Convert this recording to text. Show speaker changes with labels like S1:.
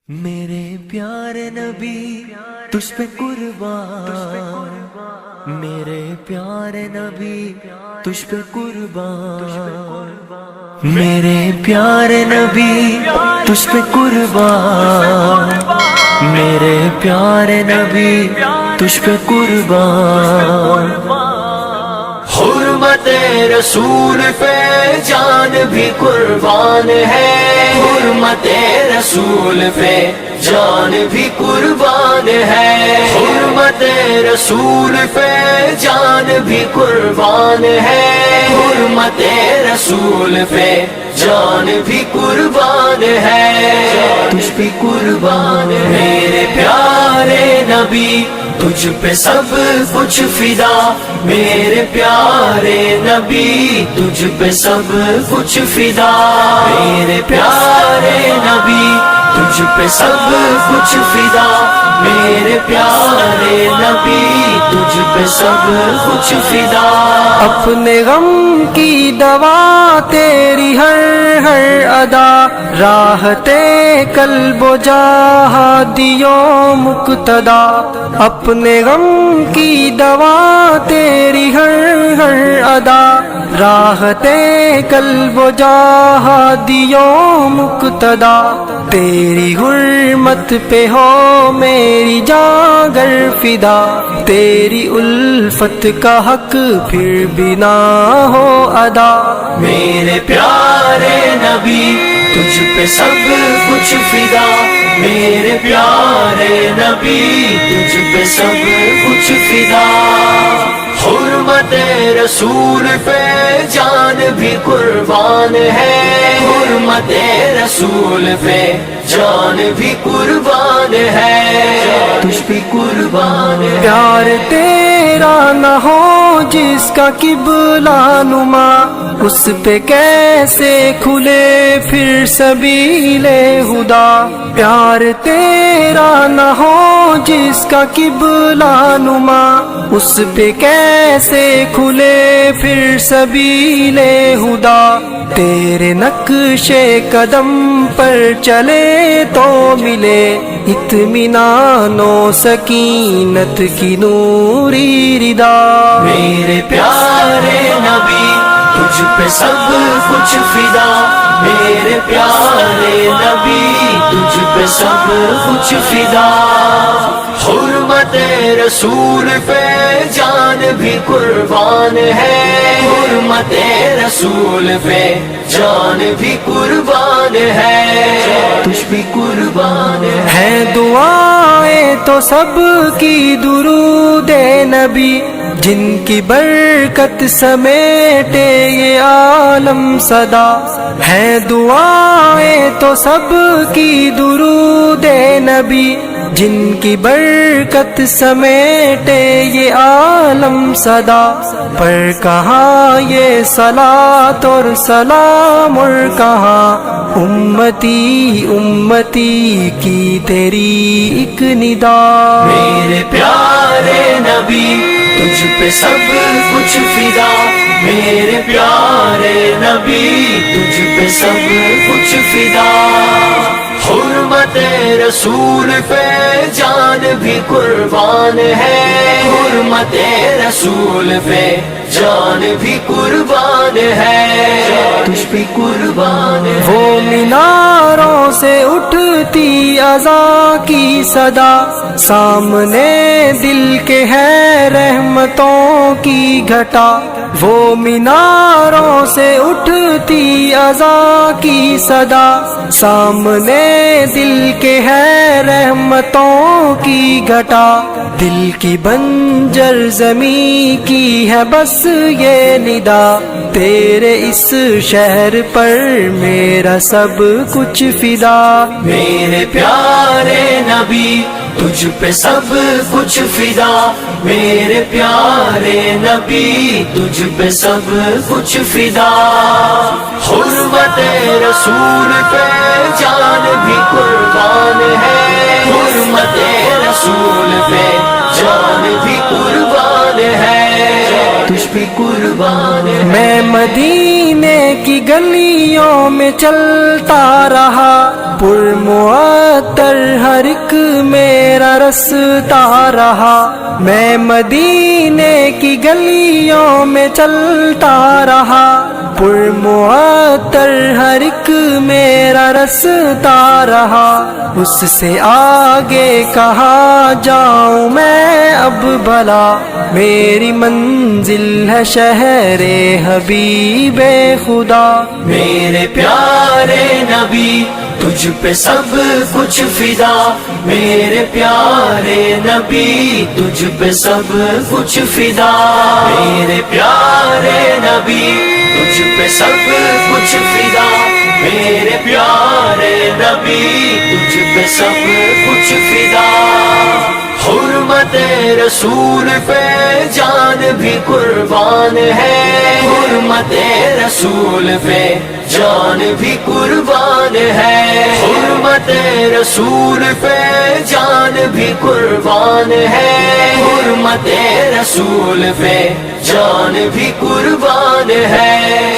S1: میرے پیارے نبی تجھ پہ قربان، میرے پیارے نبی تجھ پہ قربان، میرے پیارے نبی تجھ پہ قربان، میرے پیارے نبی تجھ پہ قربان۔ حرمت رسول پہ جان بھی قربان ہے، حرمت رسول پہ جان بھی قربان ہے، حرمت رسول پہ جان بھی قربان ہے، حرمت رسول پہ جان بھی قربان ہے، تجھ پہ قربان ہے میرے پیارے نبی، تجھ پہ سب کچھ فدا، میرے پیارے نبی تجھ پہ سب کچھ فدا، میرے پیارے نبی تجھ پہ سب کچھ فدا، میرے پیارے نبی تجھ پہ سب کچھ فدا۔
S2: اپنے غم کی دوا تیری ہر ہر ادا، راحتے قلب و جہادیوں مقتدا، اپنے غم کی دوا تیری ہر ہر ادا، راحتے قلب و جہادیوں مقتدا، تیری حرمت پہ ہو میری جاں گر فدا، تیری الفت کا حق پھر بھی نہ ہو ادا،
S1: میرے پیارے نبی تجھ پہ سب کچھ فدا، میرے پیارے نبی تجھ پہ سب کچھ فدا، حرمت رسول پہ جان بھی قربان ہے، حرمت رسول پہ جان بھی قربان ہے، تجھ پہ قربان ہے۔
S2: پیار تیرا نہ ہو جس کا قبلہ نما، اس پہ کیسے کھلے پھر سبیل ہدا، پیار تیرا نہ ہو جس کا قبلہ نما، اس پہ کیسے کھلے پھر سبیل ہدا، تیرے نقش قدم پر چلے تو ملے اطمینان و سکینت کی نوری ردا،
S1: میرے پیارے نبی تجھ پہ سب کچھ فدا، میرے پیارے نبی تجھ پہ سب کچھ فدا، حرمت رسول پہ جان بھی قربان ہے، حرمت رسول پہ جان بھی قربان ہے، تجھ بھی قربان
S2: ہے دعائیں تو سب کی درود نبی، جن کی برکت سمیٹے یہ عالم صدا، ہے دعائیں تو سب کی درود نبی، جن کی برکت سمیٹے یہ عالم صدا، پر کہاں یہ صلاۃ اور سلام، اور کہاں امتی امتی کی تیری ایک ندا،
S1: میرے پیارے نبی تجھ پہ سب کچھ فدا، میرے پیارے نبی تجھ پہ سب کچھ فدا، حرمت رسول پہ جان بھی قربان ہے، حرمت رسول پہ جان بھی قربان ہے، تجھ پہ قربان ہے۔
S2: وہ میناروں سے اٹھتی اذان کی صدا، سامنے دل کے ہے رحمتوں کی گھٹا، وہ میناروں سے اٹھتی اذان کی صدا، سامنے دل کے ہے رحمتوں کی گھٹا، دل کی بنجر زمین کی ہے بس یہ ندا، تیرے اس شہر پر میرا سب کچھ فدا،
S1: میرے پیارے نبی تجھ پہ سب کچھ فدا، میرے پیارے نبی تجھ پہ سب کچھ فدا، حرمت رسول پہ جان بھی قربان ہے، حرمت رسول پہ جان بھی قربان ہے، تجھ پہ قربان ہے۔
S2: میں مدینے کی گلیوں میں چلتا رہا، پرمعت معطر ہر ایک میرا رستا رہا، میں مدینے کی گلیوں میں چلتا رہا، پر معطر ہر ایک میرا رستا رہا، اس سے آگے کہاں جاؤں میں اب بھلا، میری منزل ہے شہر حبیب خدا۔
S1: میرے پیارے نبی تجھ پہ سب کچھ فدا، میرے پیارے نبی تجھ پہ سب کچھ فدا، میرے پیارے نبی تجھ پہ سب کچھ فدا، میرے پیارے نبی تجھ پہ سب کچھ فدا۔ حرمت رسول پہ جان بھی قربان ہے، حرمت رسول پہ جان بھی قربان ہے، حرمت رسول پہ جان بھی قربان ہے، حرمت رسول پہ جان بھی قربان ہے۔